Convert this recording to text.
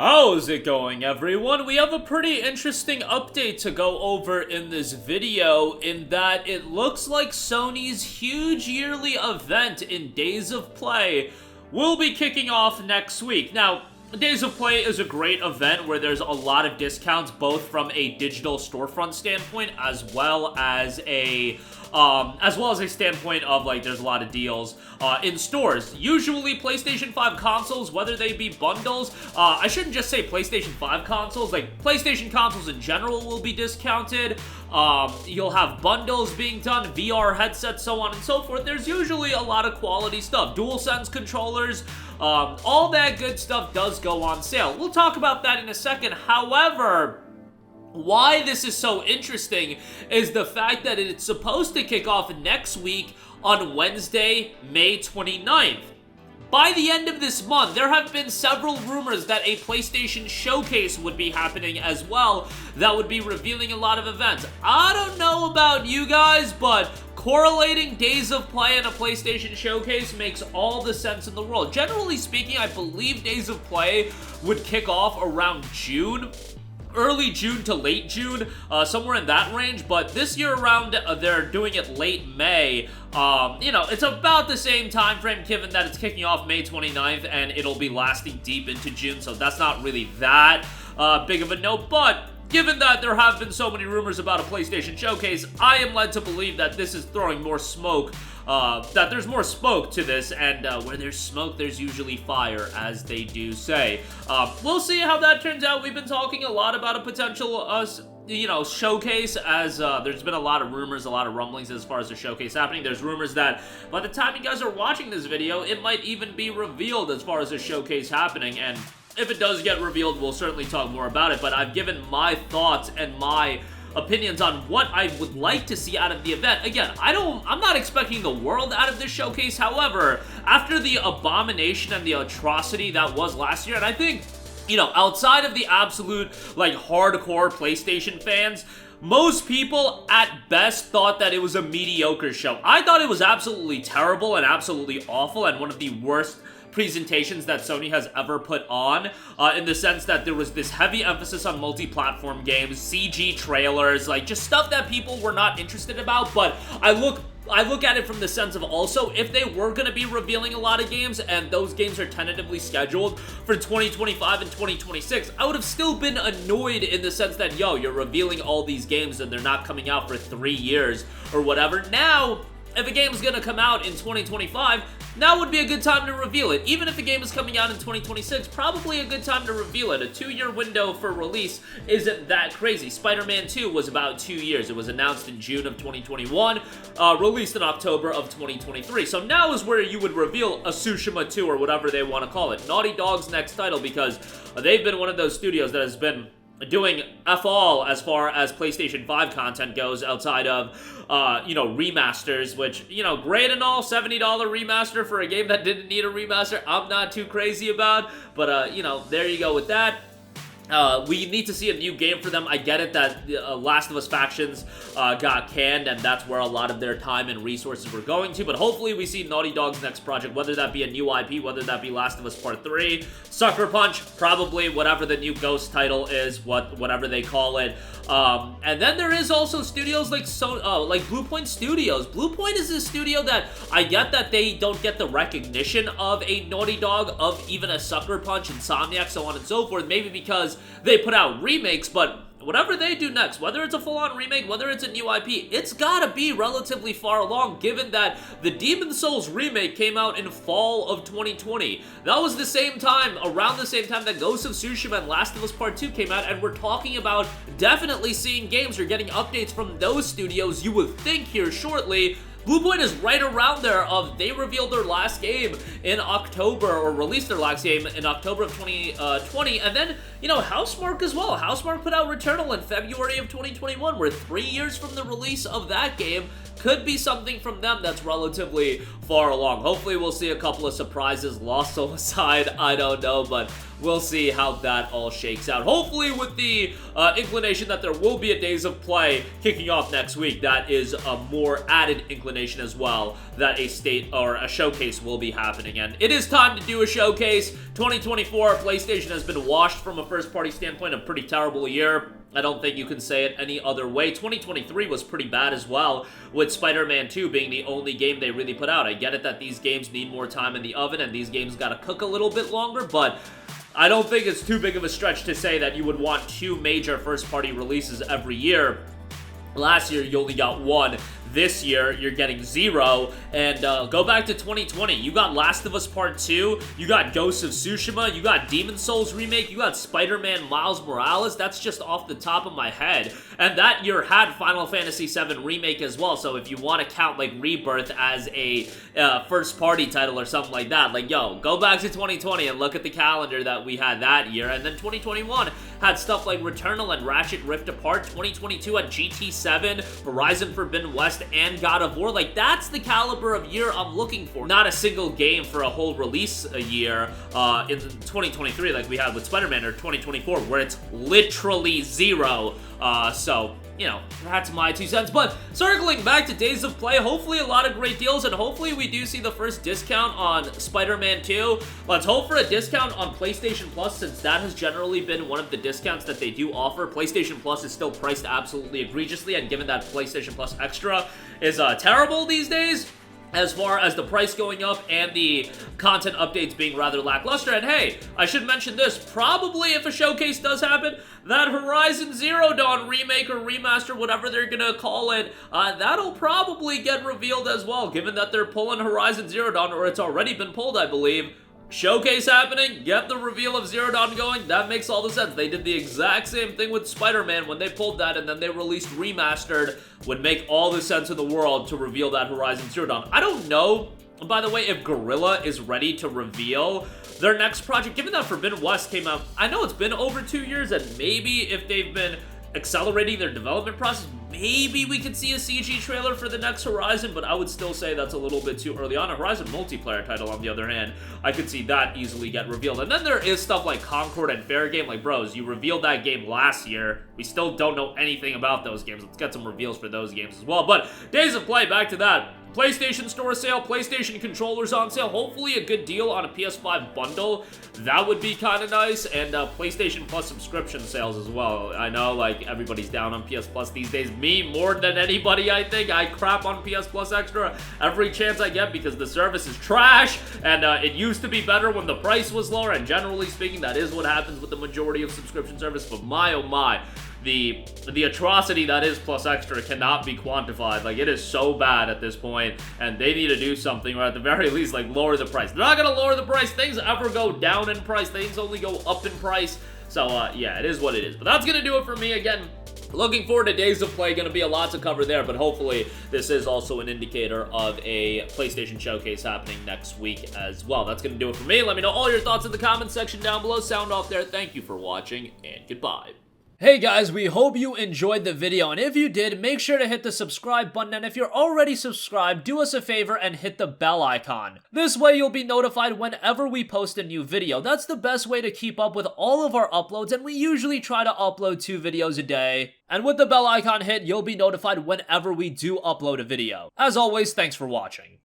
How's it going, everyone? We have a pretty interesting update to go over in this video, in that it looks like Sony's huge yearly event in Days of Play will be kicking off next week. Now, Days of Play is a great event where there's a lot of discounts, both from a digital storefront standpoint as well as a standpoint of, like, there's a lot of deals in stores. Usually PlayStation 5 consoles, whether they be bundles, I shouldn't just say PlayStation 5 consoles, like PlayStation consoles in general will be discounted. You'll have bundles being done, VR headsets, so on and so forth. There's usually a lot of quality stuff. DualSense controllers, all that good stuff does go on sale. We'll talk about that in a second. However, why this is so interesting is the fact that it's supposed to kick off next week on Wednesday, May 29th. By the end of this month, there have been several rumors that a PlayStation showcase would be happening as well that would be revealing a lot of events. I don't know about you guys, but correlating Days of Play and a PlayStation showcase makes all the sense in the world. Generally speaking, I believe Days of Play would kick off around June. Early June to late June, somewhere in that range, but this year around, they're doing it late May. It's about the same time frame, given that it's kicking off May 29th, and it'll be lasting deep into June, so that's not really that big of a note, but given that there have been so many rumors about a PlayStation showcase, I am led to believe that this is throwing more smoke, that there's more smoke to this, and where there's smoke, there's usually fire, as they do say. We'll see how that turns out. We've been talking a lot about a potential, showcase, as there's been a lot of rumors, a lot of rumblings as far as the showcase happening. There's rumors that by the time you guys are watching this video, it might even be revealed as far as the showcase happening, and if it does get revealed, we'll certainly talk more about it, but I've given my thoughts and my opinions on what I would like to see out of the event. Again, I'm not expecting the world out of this showcase. However, after the abomination and the atrocity that was last year, and I think, outside of the absolute, hardcore PlayStation fans, most people, at best, thought that it was a mediocre show. I thought it was absolutely terrible and absolutely awful and one of the worst presentations that Sony has ever put on, in the sense that there was this heavy emphasis on multi-platform games, CG trailers, just stuff that people were not interested about, but I look at it from the sense of also, if they were going to be revealing a lot of games, and those games are tentatively scheduled for 2025 and 2026, I would have still been annoyed in the sense that, you're revealing all these games and they're not coming out for 3 years or whatever. Now, if a game's going to come out in 2025, now would be a good time to reveal it. Even if the game is coming out in 2026, probably a good time to reveal it. A 2-year window for release isn't that crazy. Spider-Man 2 was about 2 years. It was announced in June of 2021, released in October of 2023. So now is where you would reveal a Tsushima 2 or whatever they want to call it. Naughty Dog's next title, because they've been one of those studios that has been doing F-all as far as PlayStation 5 content goes, outside of, remasters, which, great and all, $70 remaster for a game that didn't need a remaster, I'm not too crazy about, but, there you go with that. We need to see a new game for them. I get it that Last of Us Factions got canned, and that's where a lot of their time and resources were going to, but hopefully we see Naughty Dog's next project, whether that be a new IP, whether that be Last of Us Part 3, Sucker Punch, probably whatever the new Ghost title is, whatever they call it. And then there is also studios like Bluepoint Studios. Bluepoint is a studio that I get that they don't get the recognition of a Naughty Dog, of even a Sucker Punch, Insomniac, so on and so forth, maybe because they put out remakes, but whatever they do next, whether it's a full-on remake, whether it's a new IP, it's gotta be relatively far along, given that the Demon's Souls remake came out in fall of 2020. That was around the same time that Ghost of Tsushima and Last of Us Part 2 came out, and we're talking about definitely seeing games or getting updates from those studios, you would think, here shortly. Bluepoint is right around there they revealed their last game in October, or released their last game in October of 2020, and then, Housemarque as well. Housemarque put out Returnal in February of 2021. We're 3 years from the release of that game. Could be something from them that's relatively far along. Hopefully we'll see a couple of surprises. Lost Soul aside, I don't know, but we'll see how that all shakes out. Hopefully with the inclination that there will be a Days of Play kicking off next week, that is a more added inclination as well that a state or a showcase will be happening. And it is time to do a showcase. 2024, PlayStation has been washed from a first-party standpoint, a pretty terrible year. I don't think you can say it any other way. 2023 was pretty bad as well, with Spider-Man 2 being the only game they really put out. I get it that these games need more time in the oven, and these games gotta cook a little bit longer, but I don't think it's too big of a stretch to say that you would want 2 major first-party releases every year. Last year, you only got 1. This year, you're getting 0, and go back to 2020. You got Last of Us Part 2, you got Ghost of Tsushima, you got Demon Souls Remake, you got Spider-Man Miles Morales. That's just off the top of my head. And that year had Final Fantasy VII Remake as well, so if you want to count, like, Rebirth as a first-party title or something like that, like, yo, go back to 2020 and look at the calendar that we had that year, and then 2021 had stuff like Returnal and Ratchet Rift Apart. 2022 had GT7, Horizon Forbidden West, and God of War. Like, that's the caliber of year I'm looking for. Not a single game for a whole release a year in 2023 like we had with Spider-Man, or 2024 where it's literally 0. So, you know, that's my 2 cents. But circling back to Days of Play, hopefully a lot of great deals, and hopefully we do see the first discount on Spider-Man 2. Let's hope for a discount on PlayStation Plus, since that has generally been one of the discounts that they do offer. PlayStation Plus is still priced absolutely egregiously, and given that PlayStation Plus Extra is terrible these days, as far as the price going up and the content updates being rather lackluster. And hey, I should mention this, probably if a showcase does happen, that Horizon Zero Dawn remake or remaster, whatever they're gonna call it, that'll probably get revealed as well, given that they're pulling Horizon Zero Dawn, or it's already been pulled, I believe. Showcase happening, get the reveal of Zero Dawn going, that makes all the sense. They did the exact same thing with Spider-Man when they pulled that, and then they released Remastered. Would make all the sense in the world to reveal that Horizon Zero Dawn. I don't know, by the way, if Guerrilla is ready to reveal their next project, given that Forbidden West came out. I know it's been over 2 years, and maybe if they've been accelerating their development process, maybe we could see a CG trailer for the next Horizon, but I would still say that's a little bit too early on. A Horizon multiplayer title, on the other hand, I could see that easily get revealed. And then there is stuff like Concord and Fair Game. Like, bros, you revealed that game last year. We still don't know anything about those games. Let's get some reveals for those games as well. But Days of Play, back to that. PlayStation Store sale, PlayStation controllers on sale, hopefully a good deal on a PS5 bundle. That would be kind of nice, and PlayStation Plus subscription sales as well. I know, like, everybody's down on PS Plus these days. Me, more than anybody, I think. I crap on PS Plus Extra every chance I get because the service is trash, and it used to be better when the price was lower, and generally speaking, that is what happens with the majority of subscription service, but my oh my. The atrocity that is Plus Extra cannot be quantified. Like, it is so bad at this point, and they need to do something, or at the very least, like, lower the price. They're not gonna lower the price. Things ever go down in price. Things only go up in price. So, yeah, it is what it is. But that's gonna do it for me. Again, looking forward to Days of Play. Gonna be a lot to cover there, but hopefully this is also an indicator of a PlayStation showcase happening next week as well. That's gonna do it for me. Let me know all your thoughts in the comments section down below. Sound off there. Thank you for watching, and goodbye. Hey guys, we hope you enjoyed the video, and if you did, make sure to hit the subscribe button, and if you're already subscribed, do us a favor and hit the bell icon. This way you'll be notified whenever we post a new video. That's the best way to keep up with all of our uploads, and we usually try to upload 2 videos a day. And with the bell icon hit, you'll be notified whenever we do upload a video. As always, thanks for watching.